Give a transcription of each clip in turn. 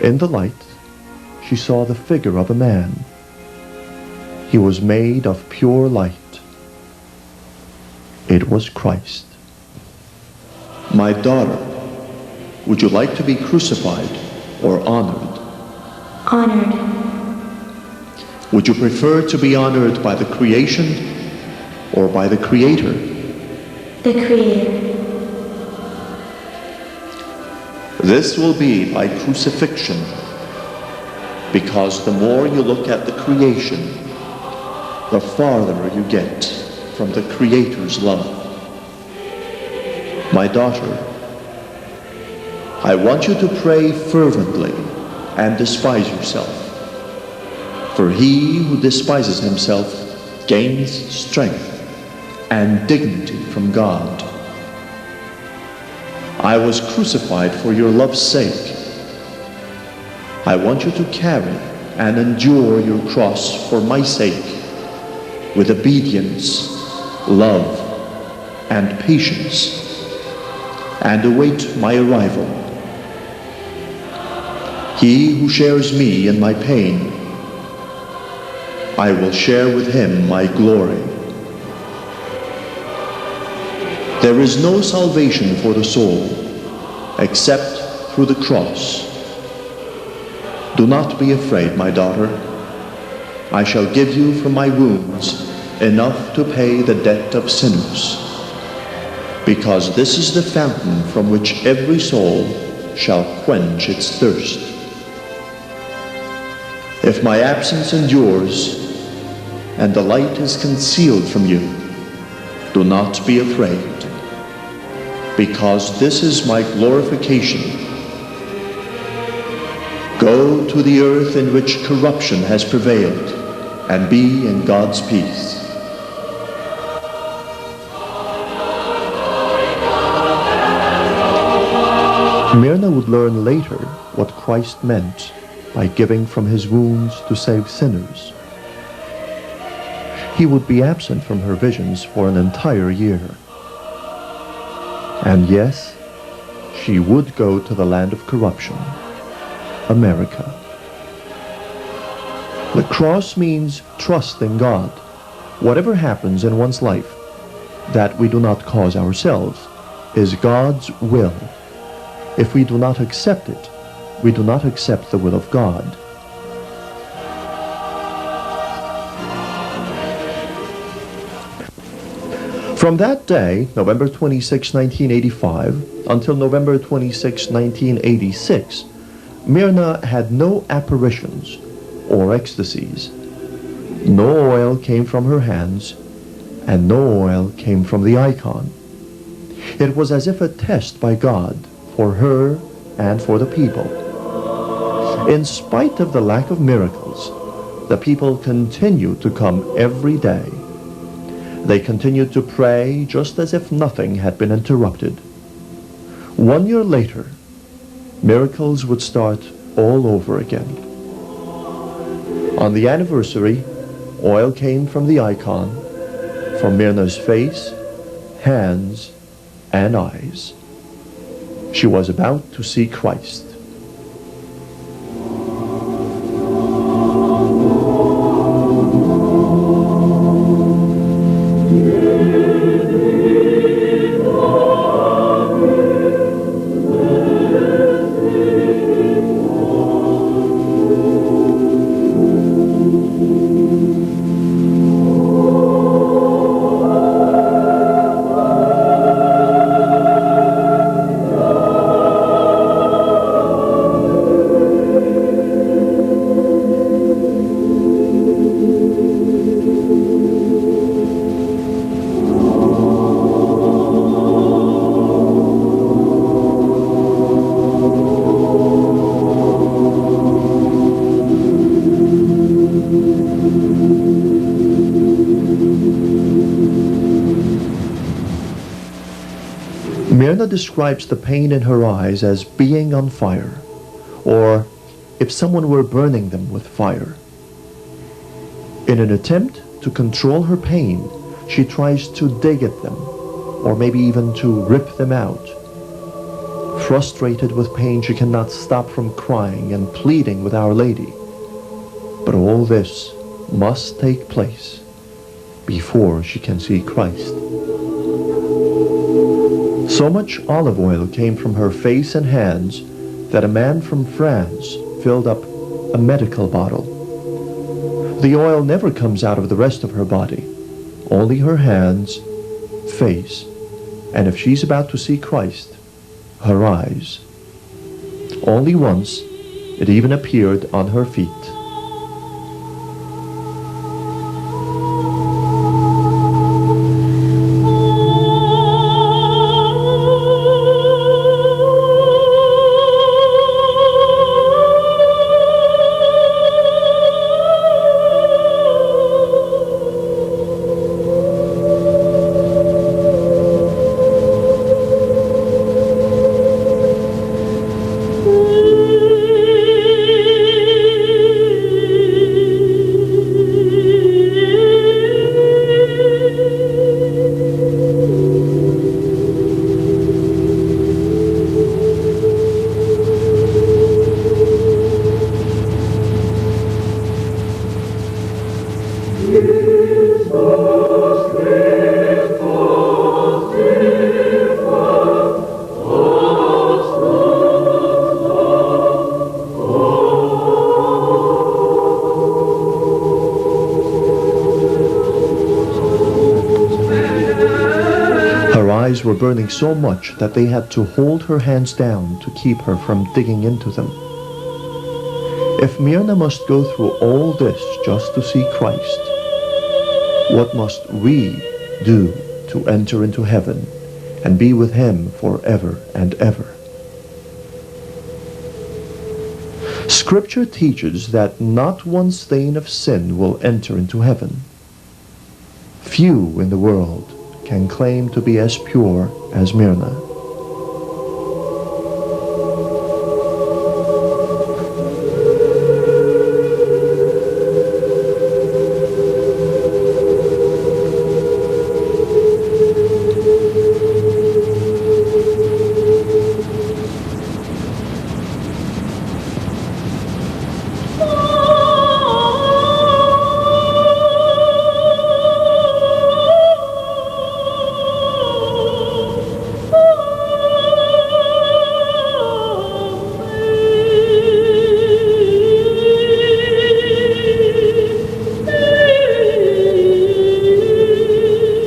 In the light, she saw the figure of a man. He was made of pure light. It was Christ. My daughter, would you like to be crucified or honored? Honored. Would you prefer to be honored by the creation or by the Creator? The Creator. This will be by crucifixion, because the more you look at the creation, the farther you get from the Creator's love. My daughter, I want you to pray fervently and despise yourself, for he who despises himself gains strength and dignity from God. I was crucified for your love's sake. I want you to carry and endure your cross for my sake with obedience, love, and patience, and await my arrival. He who shares me in my pain, I will share with him my glory. There is no salvation for the soul except through the cross. Do not be afraid, my daughter. I shall give you from my wounds enough to pay the debt of sinners, because this is the fountain from which every soul shall quench its thirst. If my absence endures and the light is concealed from you, do not be afraid, because this is my glorification. Go to the earth in which corruption has prevailed, and be in God's peace. Myrna would learn later what Christ meant by giving from his wounds to save sinners. He would be absent from her visions for an entire year. And yes, she would go to the land of corruption, America. The cross means trust in God. Whatever happens in one's life that we do not cause ourselves is God's will. If we do not accept it, we do not accept the will of God. From that day, November 26, 1985, until November 26, 1986, Myrna had no apparitions or ecstasies. No oil came from her hands, and no oil came from the icon. It was as if a test by God for her and for the people. In spite of the lack of miracles, the people continued to come every day. They continued to pray just as if nothing had been interrupted. 1 year later, miracles would start all over again. On the anniversary, oil came from the icon, from Myrna's face, hands, and eyes. She was about to see Christ. Myrna describes the pain in her eyes as being on fire, or if someone were burning them with fire. In an attempt to control her pain, she tries to dig at them, or maybe even to rip them out. Frustrated with pain, she cannot stop from crying and pleading with Our Lady. But all this must take place before she can see Christ. So much olive oil came from her face and hands that a man from France filled up a medical bottle. The oil never comes out of the rest of her body, only her hands, face, and if she's about to see Christ, her eyes. Only once it even appeared on her feet. Were burning so much that they had to hold her hands down to keep her from digging into them. If Myrna must go through all this just to see Christ, what must we do to enter into heaven and be with Him forever and ever? Scripture teaches that not one stain of sin will enter into heaven. Few in the world can claim to be as pure as Myrna.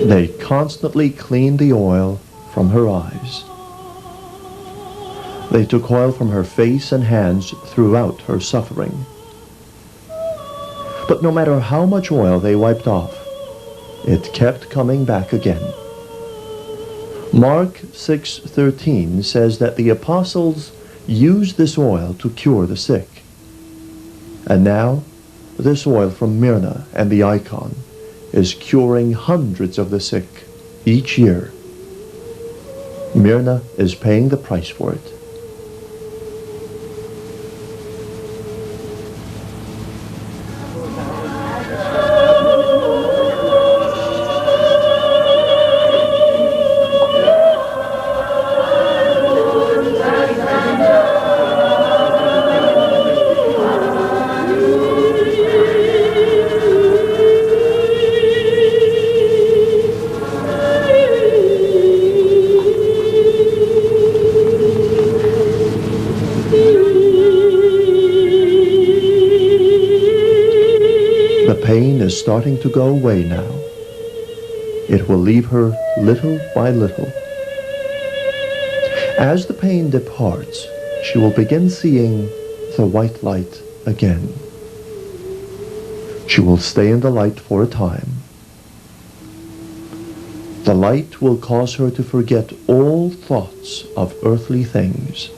They constantly cleaned the oil from her eyes. They took oil from her face and hands throughout her suffering. But no matter how much oil they wiped off, it kept coming back again. Mark 6:13 says that the apostles used this oil to cure the sick. And now, this oil from Myrna and the icon is curing hundreds of the sick each year. Myrna is paying the price for it. The pain is starting to go away now. It will leave her little by little. As the pain departs, she will begin seeing the white light again. She will stay in the light for a time. The light will cause her to forget all thoughts of earthly things.